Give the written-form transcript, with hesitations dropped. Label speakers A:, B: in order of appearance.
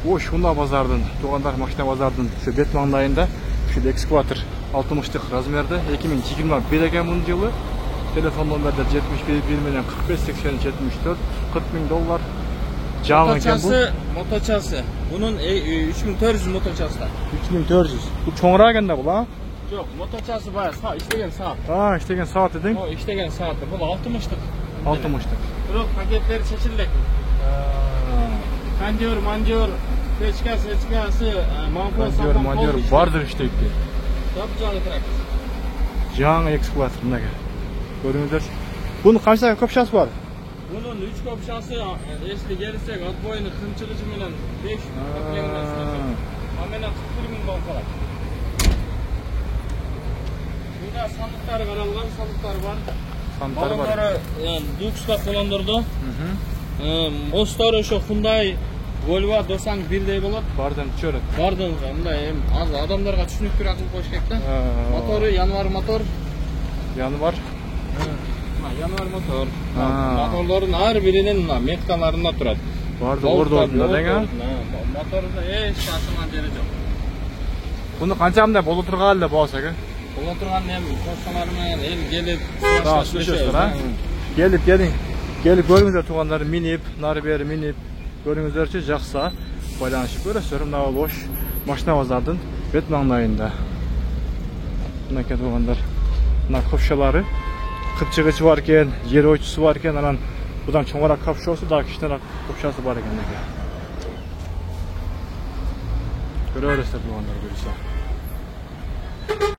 A: Ушунда базардын, туугандар машина базардын şu бет маңдайында şu экскаватор 60'lık размерде 2021 экен бунун жылы. Telefon номерлер 71 менен 45 80 74 40 000 доллар. Жаңы экен бул.
B: Моточасы. Bunun 3400 моточасы.
A: 3400. Bu çoңураак экен да бул, а?
B: Жок, моточасы бая, иштеген саат.
A: İştegen saat dedim.
B: O иштеген саат. Бул 60'lık.
A: 60'lık.
B: Бирок пакеттери чечилек. Кондер, мандер, печкасы,
A: Кондер, бардыр иштейт.
B: Жап-жаңы трактор.
A: Жаңы экскаватор мынага. Көрүңүздөр. Bunun канча көпшасы бар?
B: Bunun 3 kopşası, eşli gelirsek atboyunu kımçılıcı menen 5 Amena 41 000 bankala. Burada sandıkları karalgan, sandıklar var.
A: Sandıkları var.
B: Balonları Dux'ta kullandırdı. Mostları şu Hyundai Volvo 91'dey bolot.
A: Bardan çörek.
B: Bardan mындай az adamlarga түшүнүктүү акыл коюш керек да. Motoru январ мотор.
A: Январ.
B: Январ мотор. Motorların her birinin metkаларында турат.
A: Barda orada деген.
B: Motorunda эч ашыган жери жок.
A: Bunu kançamda боло турган эле болсо экен.
B: Боло турган эми кошкалар менен эл келип
A: сүйлөшөсүздөр, а? Келип көрүңүздөр туугандар минип, нары бери минип көрүңүздөрчү жакса байланышып көрөсүздөр. Мына бош машина базардын бет маңдайында. Мынакей туугандар. Мына копшалары кыпчыгычы бар экен, жер ойчусу бар экен, анан будан чоңураак копшосу да кичинерээк копшасы бар экен. Көрөсүздөр туугандар, көрсө.